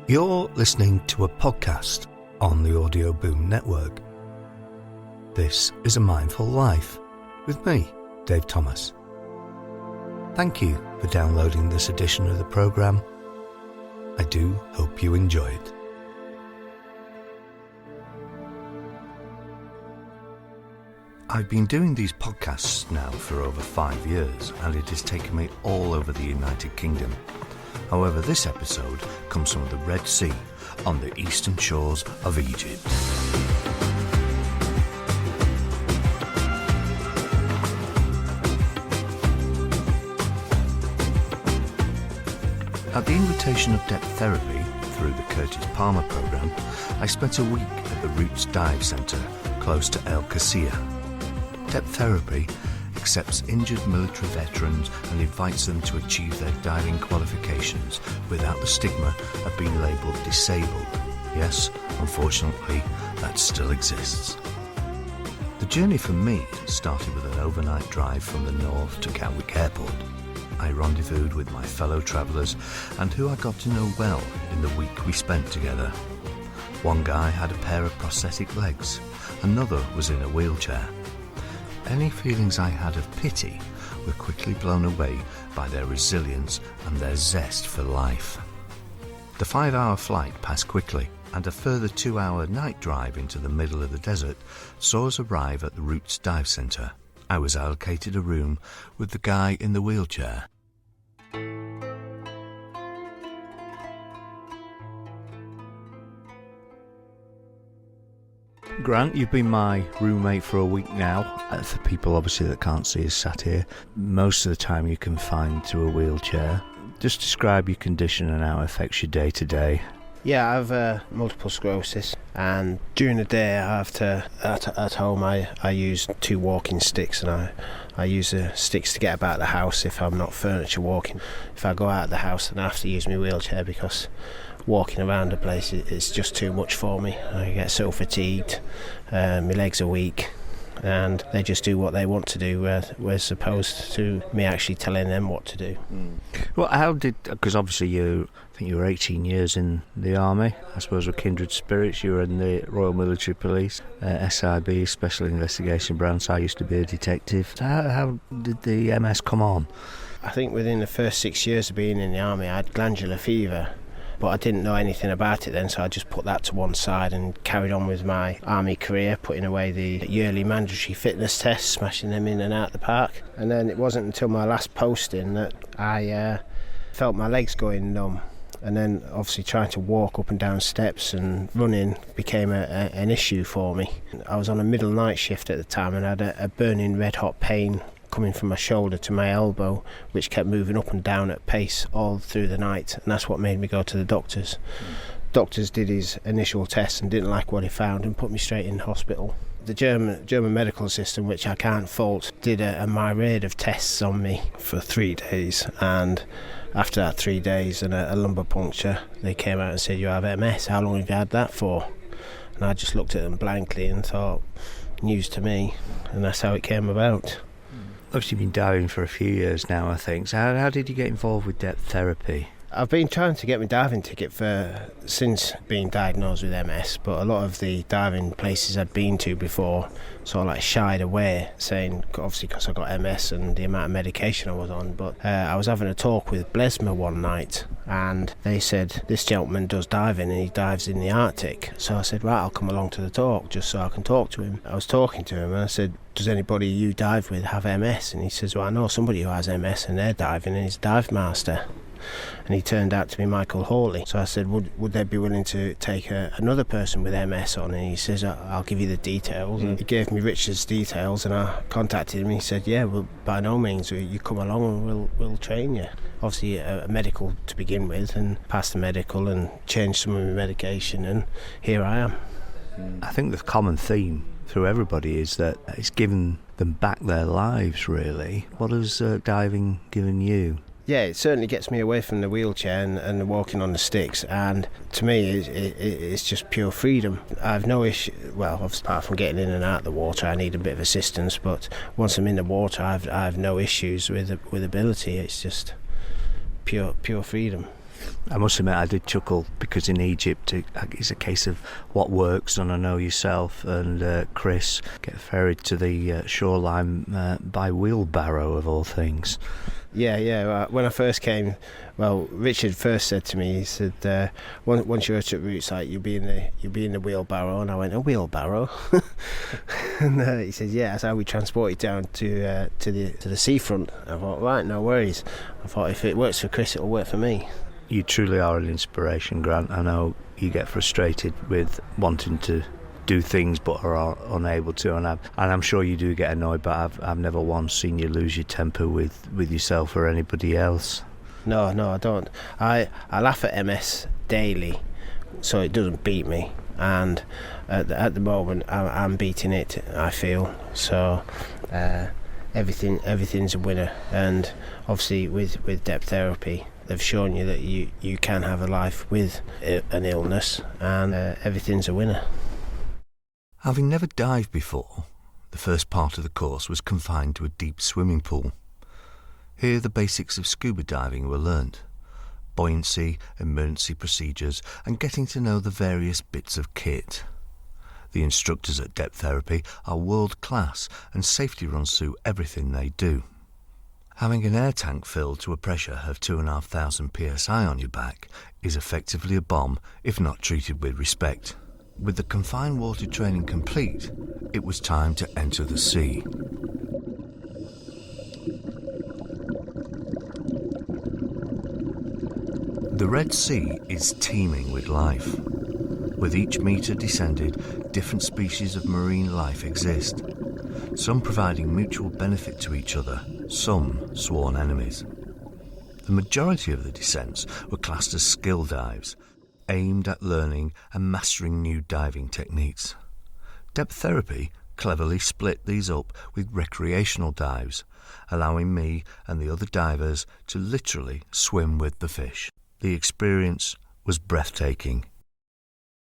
You're listening to a podcast on the Audio Boom Network. This is A Mindful Life with me, Dave Thomas. Thank you for downloading this edition of the programme. I do hope you enjoy it. I've been doing these podcasts now for over 5 years, and it has taken me all over the United Kingdom. However, this episode comes from the Red Sea on the eastern shores of Egypt. At the invitation of Deptherapy through the Curtis Palmer programme, I spent a week at the Roots Dive Centre close to El Qasiyah. Deptherapy accepts injured military veterans and invites them to achieve their diving qualifications without the stigma of being labelled disabled. Yes, unfortunately, that still exists. The journey for me started with an overnight drive from the north to Gatwick Airport. I rendezvoused with my fellow travellers and who I got to know well in the week we spent together. One guy had a pair of prosthetic legs, another was in a wheelchair. Any feelings I had of pity were quickly blown away by their resilience and their zest for life. The 5-hour flight passed quickly, and a further 2-hour night drive into the middle of the desert saw us arrive at the Roots Dive Centre. I was allocated a room with the guy in the wheelchair. Grant, you've been my roommate for a week now. For people obviously that can't see us sat here, most of the time you can find through a wheelchair. Just describe your condition and how it affects your day to day. Yeah, I have multiple sclerosis, and during the day at home I use 2 walking sticks, and I use the sticks to get about the house if I'm not furniture walking. If I go out of the house, then I have to use my wheelchair because walking around the place it's just too much for me. I get so fatigued, my legs are weak, and they just do what they want to do, as opposed to me actually telling them what to do. Well, because obviously I think you were 18 years in the army, I suppose with kindred spirits. You were in the Royal Military Police, SIB, Special Investigation Branch. I used to be a detective. So how did the MS come on? I think within the first 6 years of being in the army I had glandular fever, but I didn't know anything about it then, so I just put that to one side and carried on with my army career, putting away the yearly mandatory fitness tests, smashing them in and out the park. And then it wasn't until my last posting that I felt my legs going numb, and then obviously trying to walk up and down steps and running became an issue for me. I was on a middle night shift at the time and had a burning red hot pain coming from my shoulder to my elbow, which kept moving up and down at pace all through the night, and that's what made me go to the doctors. Doctors did his initial tests and didn't like what he found and put me straight in hospital. The German medical system, which I can't fault, did a myriad of tests on me for 3 days, and after that 3 days and a lumbar puncture, they came out and said, "You have MS, how long have you had that for?" And I just looked at them blankly and thought, news to me, and that's how it came about. Obviously you've been diving for a few years now, I think. So how did you get involved with Deptherapy? I've been trying to get my diving ticket since being diagnosed with MS, but a lot of the diving places I'd been to before sort of like shied away, saying, obviously because I got MS and the amount of medication I was on. But I was having a talk with Blesma one night, and they said, "This gentleman does diving and he dives in the Arctic." So I said, "Right, I'll come along to the talk just so I can talk to him." I was talking to him and I said, "Does anybody you dive with have MS?" And he says, "Well, I know somebody who has MS and they're diving and he's a dive master." And he turned out to be Michael Hawley. So I said, would they be willing to take another person with MS on? And he says, "I'll give you the details." And he gave me Richard's details, and I contacted him and he said, "Yeah, well, by no means, you come along and we'll train you." Obviously a medical to begin with, and passed the medical and changed some of my medication, and here I am. I think the common theme through everybody is that it's given them back their lives, really. What has diving given you? Yeah, it certainly gets me away from the wheelchair and walking on the sticks, and to me it's just pure freedom. I have no issue, well, apart from getting in and out of the water, I need a bit of assistance, but once I'm in the water I have no issues with ability. It's just pure freedom. I must admit I did chuckle because in Egypt it's a case of what works, and I know yourself and Chris get ferried to the shoreline by wheelbarrow of all things. Yeah. When I first came, well, Richard first said to me, he said, once you're at Roots Site, you'll be in the wheelbarrow, and I went, a wheelbarrow? And he said, yeah, that's how we transport it down to the seafront. I thought, right, no worries. I thought if it works for Chris, it'll work for me. You truly are an inspiration, Grant. I know you get frustrated with wanting to do things but are unable to, and I'm sure you do get annoyed, but I've never once seen you lose your temper with yourself or anybody else. No, I don't. I laugh at MS daily, so it doesn't beat me, and at the moment I'm beating it, I feel. So everything's a winner, and obviously with Deptherapy, they've shown you that you can have a life with an illness, and everything's a winner. Having never dived before, the first part of the course was confined to a deep swimming pool. Here the basics of scuba diving were learnt: buoyancy, emergency procedures, and getting to know the various bits of kit. The instructors at Deptherapy are world class, and safety runs through everything they do. Having an air tank filled to a pressure of 2,500 psi on your back is effectively a bomb if not treated with respect. With the confined water training complete, it was time to enter the sea. The Red Sea is teeming with life. With each metre descended, different species of marine life exist, some providing mutual benefit to each other, some sworn enemies. The majority of the descents were classed as skill dives, aimed at learning and mastering new diving techniques. Deptherapy cleverly split these up with recreational dives, allowing me and the other divers to literally swim with the fish. The experience was breathtaking.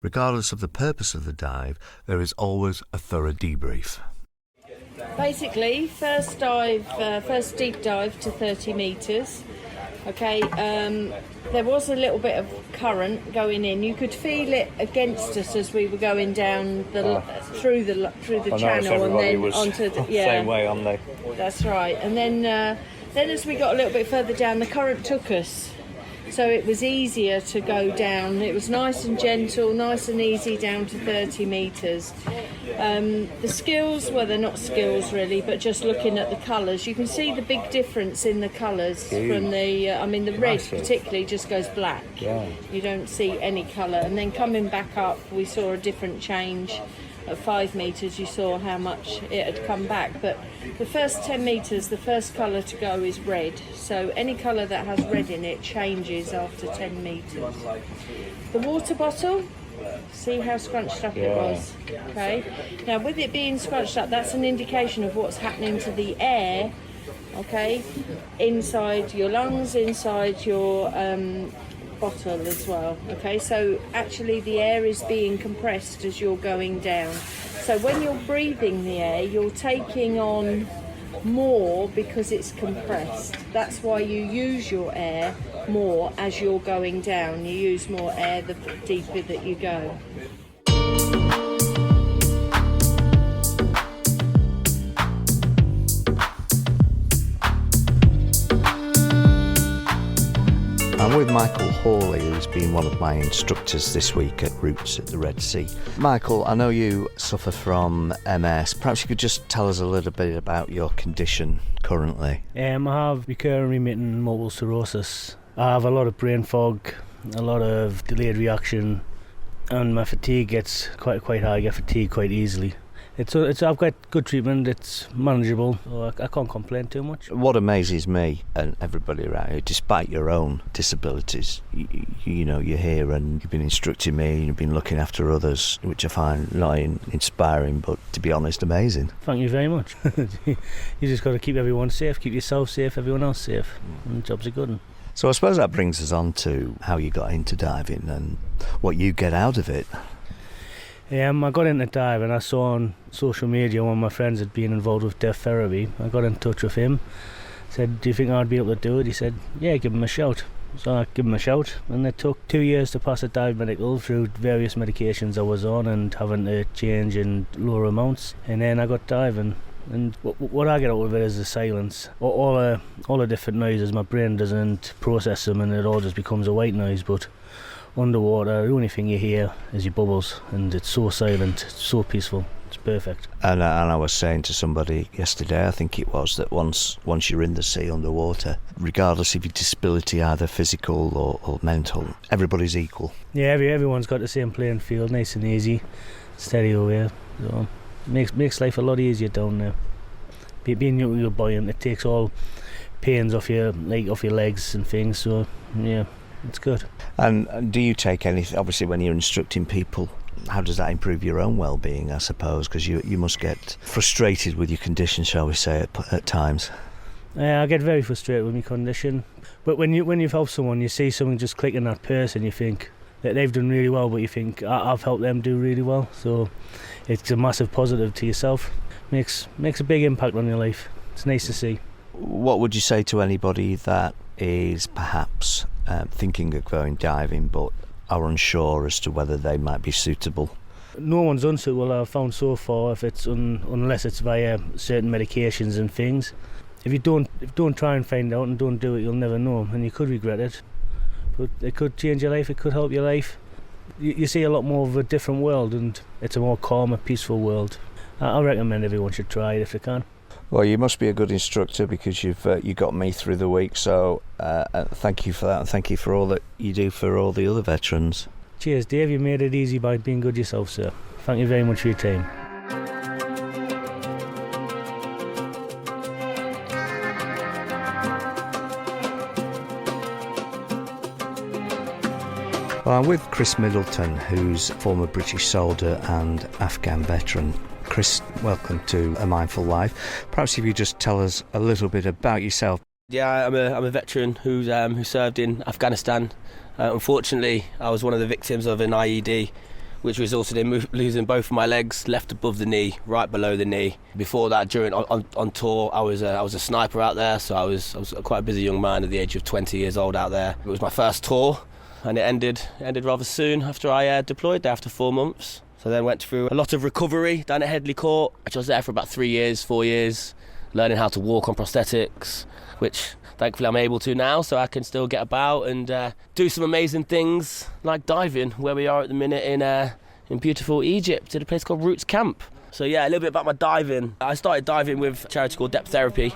Regardless of the purpose of the dive, there is always a thorough debrief. Basically, first deep dive to 30 metres. Okay, there was a little bit of current going in. You could feel it against us as we were going down through the channel and then onto the same way on the. That's right. And then as we got a little bit further down, the current took us, so it was easier to go down. It was nice and gentle, nice and easy down to 30 metres. The skills, well, they're not skills really, but just looking at the colours, you can see the big difference in the colours from the red particularly just goes black. Yeah. You don't see any colour. And then coming back up, we saw a different change. At 5 metres, you saw how much it had come back. But the first 10 metres, the first colour to go is red. So any colour that has red in it changes after 10 metres. The water bottle, see how scrunched up it was. Okay. Now with it being scrunched up, that's an indication of what's happening to the air. Okay, inside your lungs, inside your bottle as well. Okay, so actually the air is being compressed as you're going down. So when you're breathing the air, you're taking on more because it's compressed. That's why you use your air more as you're going down. You use more air the deeper that you go. I'm with Michael Hawley, who's been one of my instructors this week at Roots at the Red Sea. Michael, I know you suffer from MS. Perhaps you could just tell us a little bit about your condition currently. I have recurrent remittent multiple sclerosis. I have a lot of brain fog, a lot of delayed reaction, and my fatigue gets quite high. I get fatigued quite easily. I've got good treatment, it's manageable, so I can't complain too much. What amazes me and everybody around here, despite your own disabilities, you're here and you've been instructing me, you've been looking after others, which I find not inspiring, but to be honest, amazing. Thank you very much. You just got to keep everyone safe, keep yourself safe, everyone else safe, and the job's a good one. So I suppose that brings us on to how you got into diving and what you get out of it. I got into diving. I saw on social media one of my friends had been involved with Deptherapy. I got in touch with him, said, do you think I'd be able to do it? He said, yeah, give him a shout. So I give them a shout, and it took 2 years to pass a dive medical through various medications I was on and having to change in lower amounts, and then I got diving. And what I get out of it is the silence. All the different noises, my brain doesn't process them, and it all just becomes a white noise. But underwater, the only thing you hear is your bubbles, and it's so silent, it's so peaceful. It's perfect. And I was saying to somebody yesterday, I think it was, that once you're in the sea underwater, regardless of your disability, either physical or mental, everybody's equal. Yeah, everyone's got the same playing field, nice and easy, steady away. So makes life a lot easier down there. Being real buoyant, it takes all pains off your legs and things. So yeah, it's good. And do you take anything? Obviously, when you're instructing people, how does that improve your own well-being, I suppose? Because you must get frustrated with your condition, shall we say, at times. I get very frustrated with my condition. But when you've helped someone, you see someone just click in that person, you think that they've done really well, but you think, I've helped them do really well. So it's a massive positive to yourself. Makes a big impact on your life. It's nice to see. What would you say to anybody that is perhaps thinking of going diving but are unsure as to whether they might be suitable? No one's unsuitable, I've found so far, if it's unless it's via certain medications and things. If you don't try and find out and don't do it, you'll never know, and you could regret it. But it could change your life, it could help your life. You see a lot more of a different world, and it's a more calmer, peaceful world. I recommend everyone should try it if they can. Well, you must be a good instructor, because you got me through the week, so thank you for that, and thank you for all that you do for all the other veterans. Cheers, Dave, you made it easy by being good yourself, sir. Thank you very much for your time. Well, I'm with Chris Middleton, who's a former British soldier and Afghan veteran. Chris, welcome to A Mindful Life. Perhaps if you just tell us a little bit about yourself. Yeah, I'm a veteran who served in Afghanistan. Unfortunately, I was one of the victims of an IED, which resulted in losing both of my legs, left above the knee, right below the knee. Before that, on tour, I was a sniper out there, so I was quite a busy young man at the age of 20 years old out there. It was my first tour, and it ended rather soon after I deployed there after 4 months. So then went through a lot of recovery down at Headley Court, which I was there for about 4 years, learning how to walk on prosthetics, which thankfully I'm able to now, so I can still get about and do some amazing things like diving, where we are at the minute in beautiful Egypt at a place called Roots Camp. So yeah, a little bit about my diving. I started diving with a charity called Deptherapy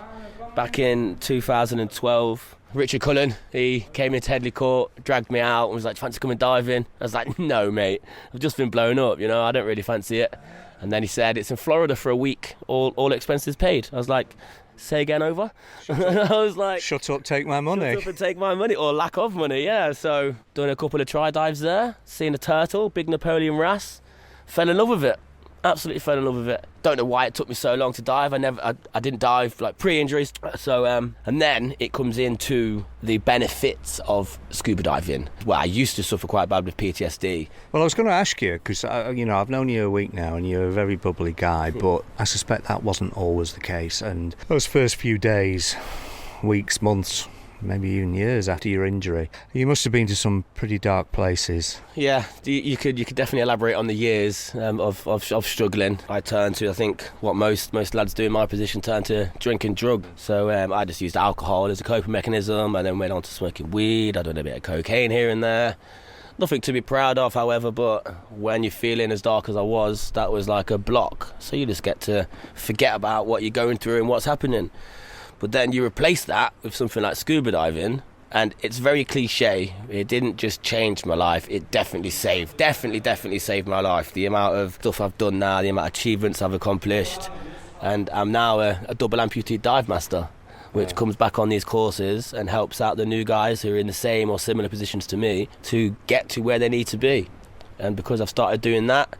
back in 2012. Richard Cullen, he came into Headley Court, dragged me out and was like, "Do you fancy coming diving?" I was like, "No, mate, I've just been blown up, I don't really fancy it." And then he said, "It's in Florida for a week, all expenses paid." I was like, "Say again over?" I was like, "Shut up, take my money." Shut up and take my money, or lack of money, yeah. So doing a couple of try dives there, seeing a turtle, big Napoleon wrasse, fell in love with it. Absolutely fell in love with it. Don't know why it took me so long to dive. I didn't dive like pre-injuries. So and then it comes into the benefits of scuba diving. Well, I used to suffer quite bad with PTSD. Well, I was going to ask you, because I've known you a week now, and you're a very bubbly guy, but I suspect that wasn't always the case. And those first few days, weeks, months, maybe even years after your injury, you must have been to some pretty dark places. Yeah, you could definitely elaborate on the years of struggling. I turned to, I think, what most lads do in my position, turn to drink and drug. So I just used alcohol as a coping mechanism, and then went on to smoking weed. I done a bit of cocaine here and there. Nothing to be proud of, however, but when you're feeling as dark as I was, that was like a block. So you just get to forget about what you're going through and what's happening. But then you replace that with something like scuba diving, and it's very cliche. It didn't just change my life, it definitely saved my life. The amount of stuff I've done now, the amount of achievements I've accomplished, and I'm now a double amputee dive master, which comes back on these courses and helps out the new guys who are in the same or similar positions to me to get to where they need to be. And because I've started doing that,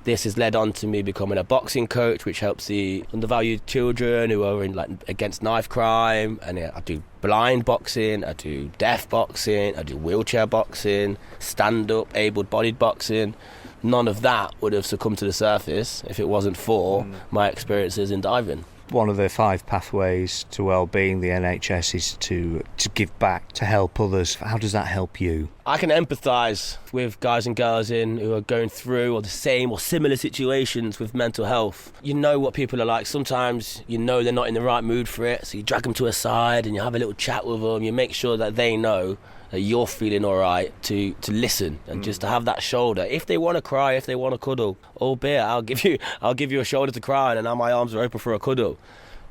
this has led on to me becoming a boxing coach, which helps the undervalued children who are against knife crime. And I do blind boxing, I do deaf boxing, I do wheelchair boxing, stand-up, able-bodied boxing. None of that would have succumbed to the surface if it wasn't for my experiences in diving. one of the 5 pathways to well-being, the NHS, is to give back, to help others. How does that help you? I can empathise with guys and girls who are going through or the same or similar situations with mental health. You know what people are like. Sometimes you know they're not in the right mood for it, so you drag them to a side and you have a little chat with them. You make sure that they know that you're feeling all right, to listen and just to have that shoulder. If they want to cry, if they want to cuddle, albeit I'll give you a shoulder to cry on, and now my arms are open for a cuddle.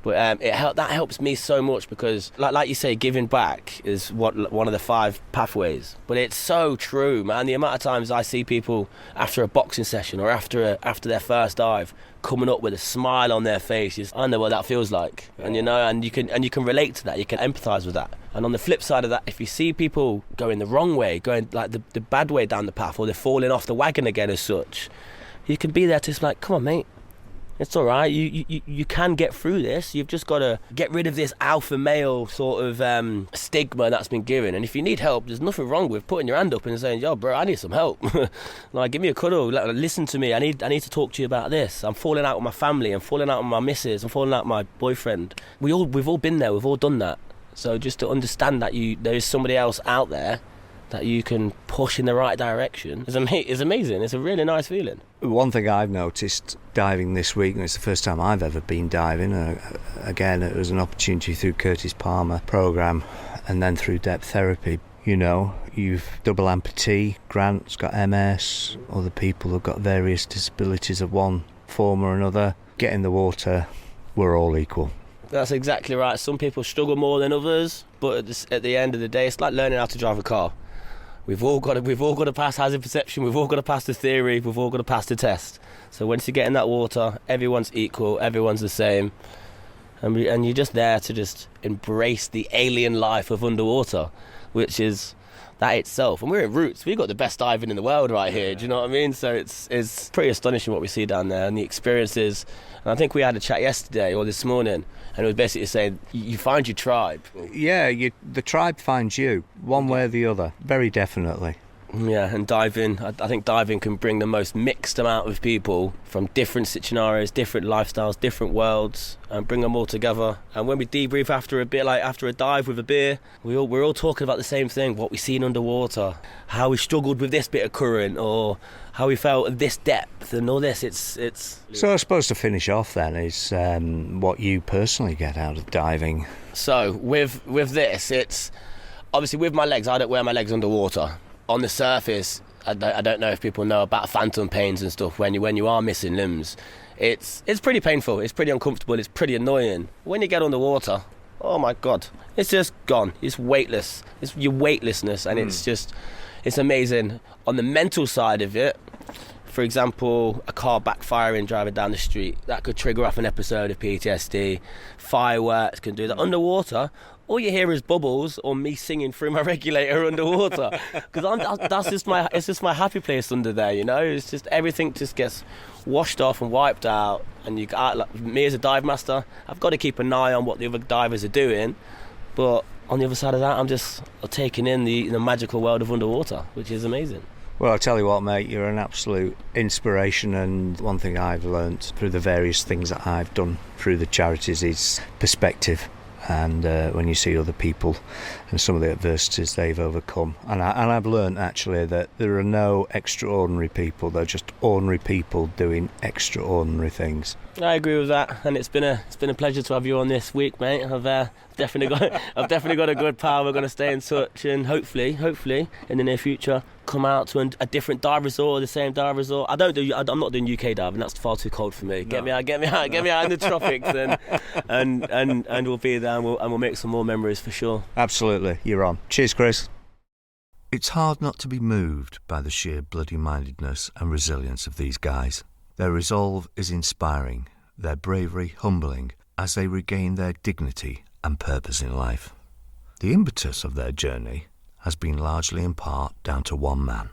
But that helps me so much, because like you say, giving back is one of the 5 pathways. But it's so true, man. The amount of times I see people after a boxing session or after their first dive coming up with a smile on their face, I know what that feels like. And you can relate to that, you can empathise with that. And on the flip side of that, if you see people going the wrong way, going like the bad way down the path, or they're falling off the wagon again as such, you can be there to just like, come on mate, it's all right, you can get through this. You've just got to get rid of this alpha male sort of stigma that's been given. And if you need help, there's nothing wrong with putting your hand up and saying, yo bro, I need some help. Like, give me a cuddle, listen to me, I need to talk to you about this. I'm falling out with my family, I'm falling out with my missus, I'm falling out with my boyfriend. We've all been there, we've all done that. So just to understand that there is somebody else out there that you can push in the right direction is amazing. It's a really nice feeling. One thing I've noticed diving this week, and it's the first time I've ever been diving, again it was an opportunity through Curtis Palmer programme and then through Deptherapy. You know, you've double amputee, Grant's got MS, other people have got various disabilities of one form or another. Get in the water, we're all equal. That's exactly right. Some people struggle more than others, but at the end of the day, it's like learning how to drive a car. We've all got to pass hazard perception. We've all got to pass the theory. We've all got to pass the test. So once you get in that water, everyone's equal. Everyone's the same, and you're just there to just embrace the alien life of underwater, which is that itself. And we're at Roots. We've got the best diving in the world right here. Do you know what I mean? So it's pretty astonishing what we see down there and the experiences. And I think we had a chat yesterday or this morning, and it was basically saying you find your tribe. Yeah, the tribe finds you, one way or the other, very definitely. Yeah, and diving, I think diving can bring the most mixed amount of people from different scenarios, different lifestyles, different worlds, and bring them all together. And when we debrief after a dive with a beer, we're all talking about the same thing: what we've seen underwater, how we struggled with this bit of current, or how we felt at this depth, and all this. It's. So I suppose to finish off then is what you personally get out of diving. So with this, it's obviously with my legs. I don't wear my legs underwater. On the surface, I don't know if people know about phantom pains and stuff when you are missing limbs. It's pretty painful, it's pretty uncomfortable, it's pretty annoying. When you get underwater, oh my God, it's just gone. It's weightless. It's your weightlessness, and it's amazing. On the mental side of it, for example, a car backfiring driving down the street, that could trigger off an episode of PTSD. Fireworks can do that. Underwater, all you hear is bubbles or me singing through my regulator underwater, because it's just my happy place under there. You know, it's just everything just gets washed off and wiped out. And me as a dive master, I've got to keep an eye on what the other divers are doing, but on the other side of that, I'm just taking in the magical world of underwater, which is amazing. Well, I'll tell you what, mate, you're an absolute inspiration, and one thing I've learnt through the various things that I've done through the charities is perspective. And when you see other people and some of the adversities they've overcome, and I've learned actually that there are no extraordinary people, they're just ordinary people doing extraordinary things. I agree with that, and it's been a pleasure to have you on this week, mate. I've definitely got a good pal. We're going to stay in touch, and hopefully in the near future come out to a different dive resort or the same dive resort. I'm not doing UK diving, that's far too cold for me. No. Get me out in the tropics, and we'll be there, and we'll make some more memories for sure. Absolutely, you're on. Cheers, Chris. It's hard not to be moved by the sheer bloody-mindedness and resilience of these guys. Their resolve is inspiring, their bravery humbling, as they regain their dignity and purpose in life. The impetus of their journey has been largely in part down to one man.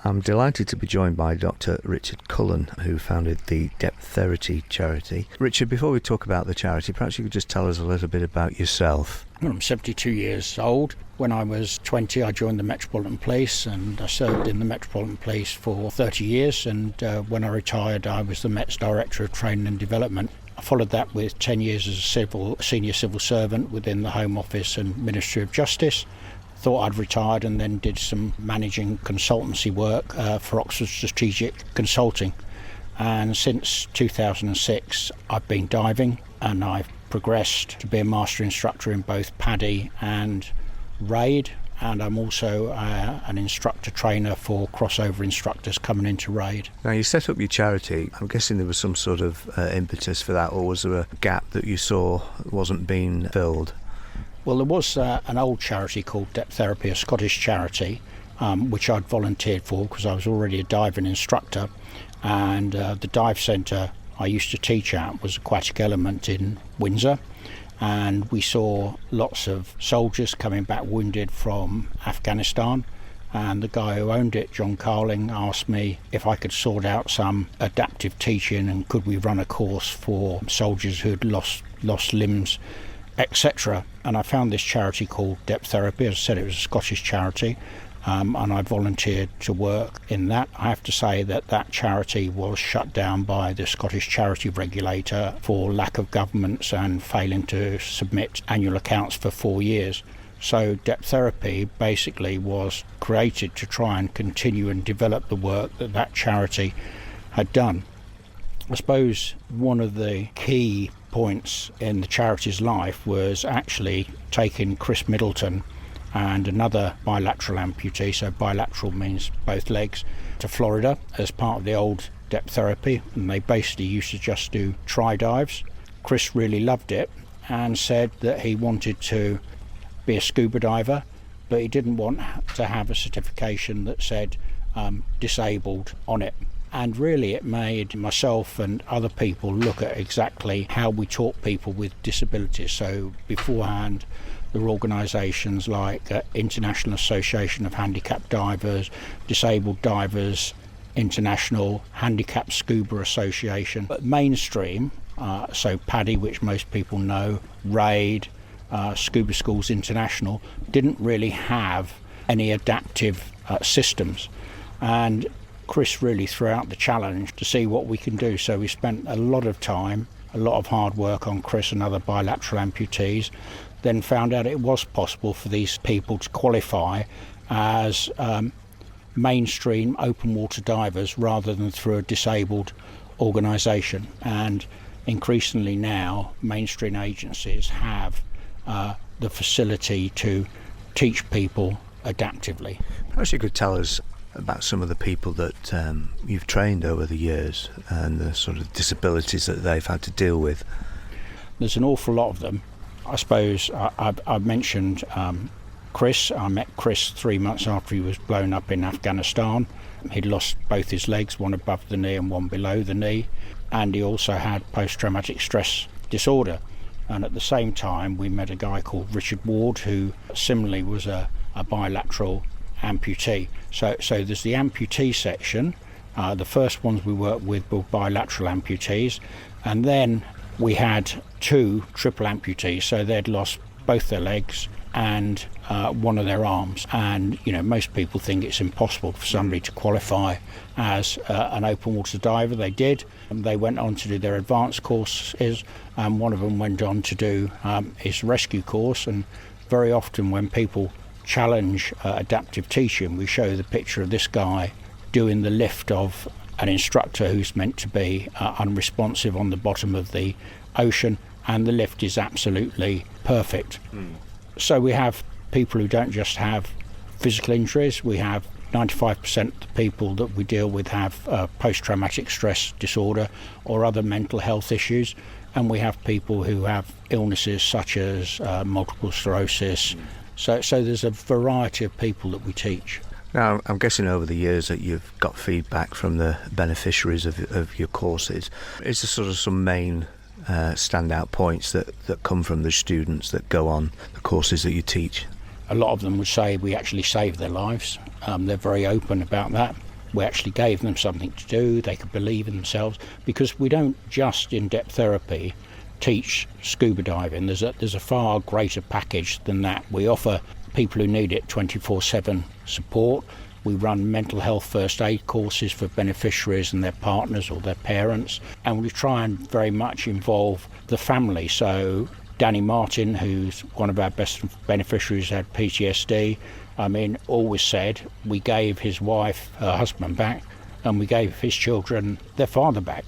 I'm delighted to be joined by Dr. Richard Cullen, who founded the Deptherapy Charity. Richard, before we talk about the charity, perhaps you could just tell us a little bit about yourself. Well, I'm 72 years old. When I was 20, I joined the Metropolitan Police, and I served in the Metropolitan Police for 30 years. And when I retired, I was the Met's Director of Training and Development. I followed that with 10 years as a senior civil servant within the Home Office and Ministry of Justice. Thought I'd retired and then did some managing consultancy work for Oxford Strategic Consulting. And since 2006 I've been diving, and I've progressed to be a master instructor in both PADI and RAID, and I'm also an instructor trainer for crossover instructors coming into RAID. Now, you set up your charity. I'm guessing there was some sort of impetus for that, or was there a gap that you saw wasn't being filled? Well, there was an old charity called Deptherapy, a Scottish charity, which I'd volunteered for because I was already a diving instructor, and the dive centre I used to teach at was Aquatic Element in Windsor, and we saw lots of soldiers coming back wounded from Afghanistan, and the guy who owned it, John Carling, asked me if I could sort out some adaptive teaching and could we run a course for soldiers who'd lost limbs, etc. And I found this charity called Deptherapy. As I said, it was a Scottish charity, and I volunteered to work in that. I have to say that charity was shut down by the Scottish Charity Regulator for lack of governance and failing to submit annual accounts for 4 years. So Deptherapy basically was created to try and continue and develop the work that charity had done. I suppose one of the key points in the charity's life was actually taking Chris Middleton and another bilateral amputee, so bilateral means both legs, to Florida as part of the old Deptherapy, and they basically used to just do tri-dives. Chris really loved it and said that he wanted to be a scuba diver, but he didn't want to have a certification that said disabled on it. And really it made myself and other people look at exactly how we taught people with disabilities. So beforehand there were organisations like International Association of Handicapped Divers, Disabled Divers International, Handicapped Scuba Association. But mainstream, so PADI, which most people know, RAID, Scuba Schools International, didn't really have any adaptive systems. And Chris really threw out the challenge to see what we can do. So we spent a lot of time, a lot of hard work on Chris and other bilateral amputees, then found out it was possible for these people to qualify as mainstream open water divers rather than through a disabled organisation. And increasingly now mainstream agencies have the facility to teach people adaptively. Perhaps you could tell us about some of the people that you've trained over the years and the sort of disabilities that they've had to deal with. There's an awful lot of them. I suppose I've mentioned Chris. I met Chris 3 months after he was blown up in Afghanistan. He'd lost both his legs, one above the knee and one below the knee, and he also had post-traumatic stress disorder. And at the same time we met a guy called Richard Ward, who similarly was a bilateral amputee. So there's the amputee section. The first ones we worked with were bilateral amputees, and then we had 2 triple amputees, so they'd lost both their legs and one of their arms. And most people think it's impossible for somebody to qualify as an open water diver. They did, and they went on to do their advanced courses, and one of them went on to do his rescue course. And very often when people challenge adaptive teaching, we show the picture of this guy doing the lift of an instructor who's meant to be unresponsive on the bottom of the ocean, and the lift is absolutely perfect. So we have people who don't just have physical injuries. We have 95% of the people that we deal with have post-traumatic stress disorder or other mental health issues, and we have people who have illnesses such as multiple sclerosis. So there's a variety of people that we teach. Now, I'm guessing over the years that you've got feedback from the beneficiaries of your courses. Is there sort of some main standout points that come from the students that go on the courses that you teach? A lot of them would say we actually saved their lives. They're very open about that. We actually gave them something to do. They could believe in themselves, because we don't just in Deptherapy teach scuba diving. There's a far greater package than that. We offer people who need it 24/7 support. We run mental health first aid courses for beneficiaries and their partners or their parents, and we try and very much involve the family. So Danny Martin, who's one of our best beneficiaries, had PTSD. Always said we gave his wife her husband back, and we gave his children their father back.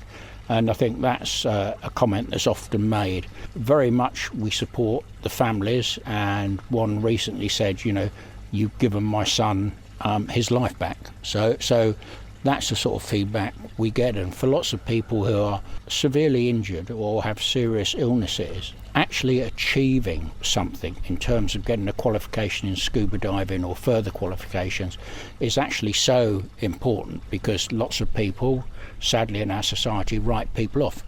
And I think that's a comment that's often made. Very much we support the families, and one recently said, you've given my son his life back. So that's the sort of feedback we get. And for lots of people who are severely injured or have serious illnesses, actually achieving something in terms of getting a qualification in scuba diving or further qualifications is actually so important, because lots of people, sadly in our society, write people off.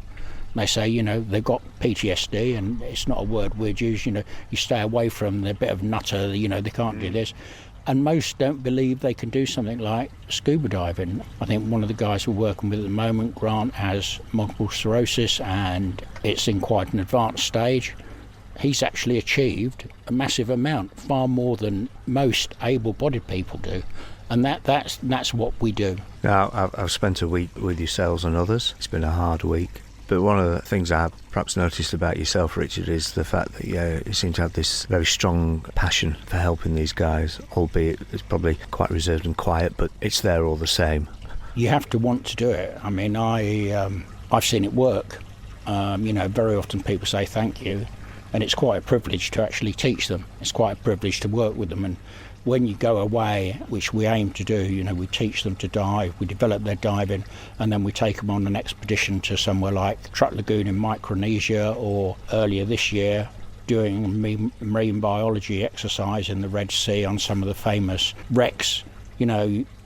They say, they've got PTSD, and it's not a word we'd use, you stay away from them, they're a bit of nutter, they can't do this. And most don't believe they can do something like scuba diving. I think one of the guys we're working with at the moment, Grant, has multiple sclerosis, and it's in quite an advanced stage. He's actually achieved a massive amount, far more than most able-bodied people do. And that's what we do. Now, I've spent a week with yourselves and others. It's been a hard week. But one of the things I've perhaps noticed about yourself, Richard, is the fact that you seem to have this very strong passion for helping these guys, albeit it's probably quite reserved and quiet, but it's there all the same. You have to want to do it. I've seen it work. Very often people say thank you, and it's quite a privilege to actually teach them. It's quite a privilege to work with them. And when you go away, which we aim to do, we teach them to dive, we develop their diving, and then we take them on an expedition to somewhere like Truk Lagoon in Micronesia, or earlier this year doing a marine biology exercise in the Red Sea on some of the famous wrecks.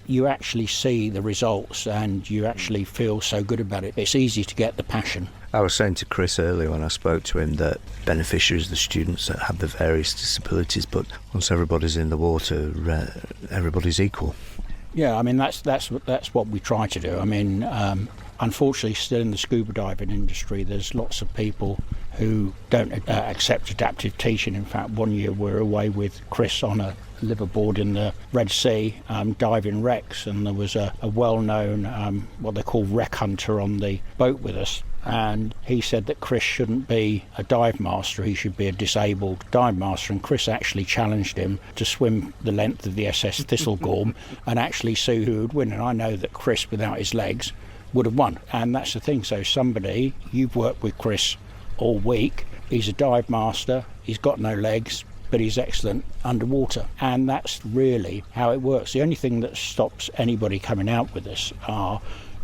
You actually see the results, and you actually feel so good about it. It's easy to get the passion. I was saying to Chris earlier when I spoke to him that beneficiaries, the students that have the various disabilities, but once everybody's in the water, everybody's equal. Yeah, that's what we try to do. Unfortunately, still in the scuba diving industry, there's lots of people who don't accept adaptive teaching. In fact, one year we were away with Chris on a liveaboard in the Red Sea, diving wrecks, and there was a well-known, what they call wreck hunter on the boat with us. And he said that Chris shouldn't be a dive master, he should be a disabled dive master. And Chris actually challenged him to swim the length of the SS Thistlegorm and actually see who would win. And I know that Chris, without his legs, would have won. And that's the thing. So you've worked with Chris all week, he's a dive master, he's got no legs, but he's excellent underwater. And that's really how it works. The only thing that stops anybody coming out with this are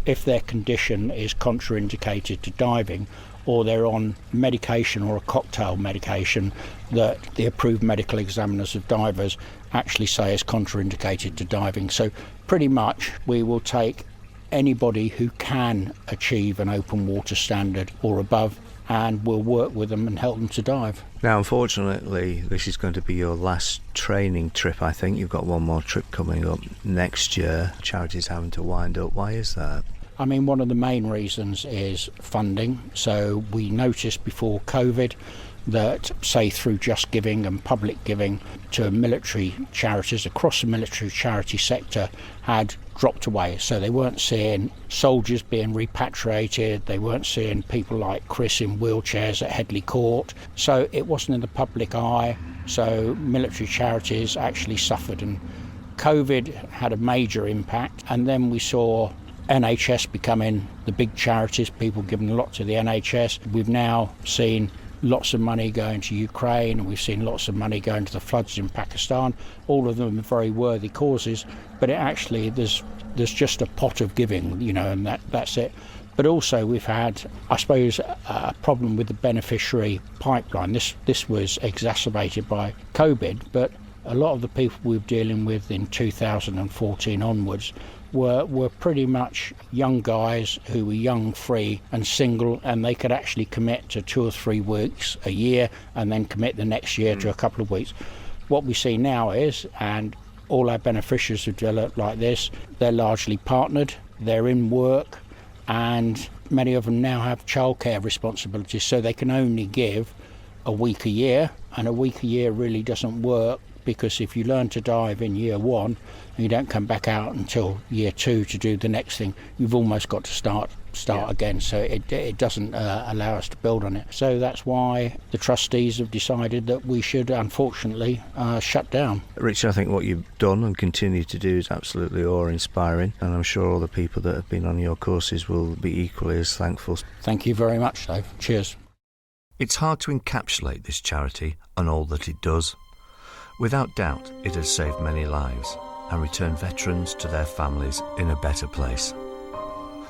if their condition is contraindicated to diving, or they're on medication or a cocktail medication that the approved medical examiners of divers actually say is contraindicated to diving. So pretty much we will take anybody who can achieve an open water standard or above, and we'll work with them and help them to dive. Now, unfortunately, this is going to be your last training trip, I think. You've got one more trip coming up next year. Charity's having to wind up. Why is that? One of the main reasons is funding. So we noticed before COVID that, say, through Just Giving and public giving to military charities across the military charity sector had dropped away. So they weren't seeing soldiers being repatriated, they weren't seeing people like Chris in wheelchairs at Headley Court. So it wasn't in the public eye, so military charities actually suffered. And COVID had a major impact, and then we saw NHS becoming the big charities, people giving a lot to the NHS. We've now seen lots of money going to Ukraine, we've seen lots of money going to the floods in Pakistan. All of them are very worthy causes, but there's just a pot of giving, and that's it. But also we've had, I suppose, a problem with the beneficiary pipeline. This was exacerbated by COVID, but a lot of the people we were dealing with in 2014 onwards were pretty much young guys who were young, free and single, and they could actually commit to 2 or 3 weeks a year and then commit the next year to a couple of weeks. What we see now is, and all our beneficiaries who develop like this, they're largely partnered, they're in work, and many of them now have childcare responsibilities, so they can only give a week a year, and a week a year really doesn't work because if you learn to dive in year 1 and you don't come back out until year 2 to do the next thing, you've almost got to start again, so it doesn't allow us to build on it. So that's why the trustees have decided that we should unfortunately shut down. Richard, I think what you've done and continue to do is absolutely awe-inspiring, and I'm sure all the people that have been on your courses will be equally as thankful. Thank you very much, Dave. Cheers. It's hard to encapsulate this charity and all that it does. Without doubt, it has saved many lives and returned veterans to their families in a better place.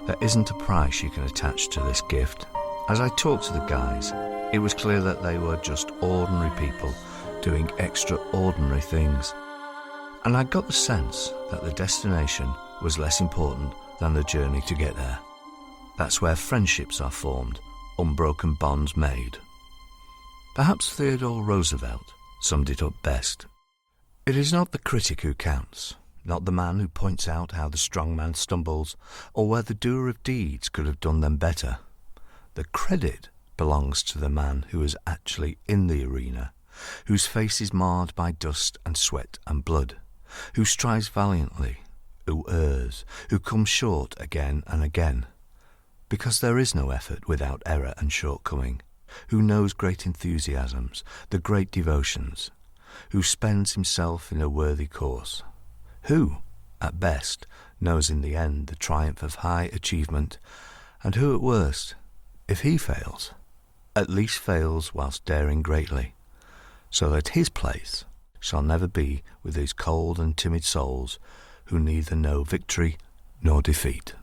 There isn't a price you can attach to this gift. As I talked to the guys, it was clear that they were just ordinary people doing extraordinary things. And I got the sense that the destination was less important than the journey to get there. That's where friendships are formed, unbroken bonds made. Perhaps Theodore Roosevelt summed it up best. It is not the critic who counts, not the man who points out how the strong man stumbles, or where the doer of deeds could have done them better. The credit belongs to the man who is actually in the arena, whose face is marred by dust and sweat and blood, who strives valiantly, who errs, who comes short again and again. Because there is no effort without error and shortcoming, who knows great enthusiasms, the great devotions, who spends himself in a worthy course, who, at best, knows in the end the triumph of high achievement, and who at worst, if he fails, at least fails whilst daring greatly, so that his place shall never be with these cold and timid souls who neither know victory nor defeat.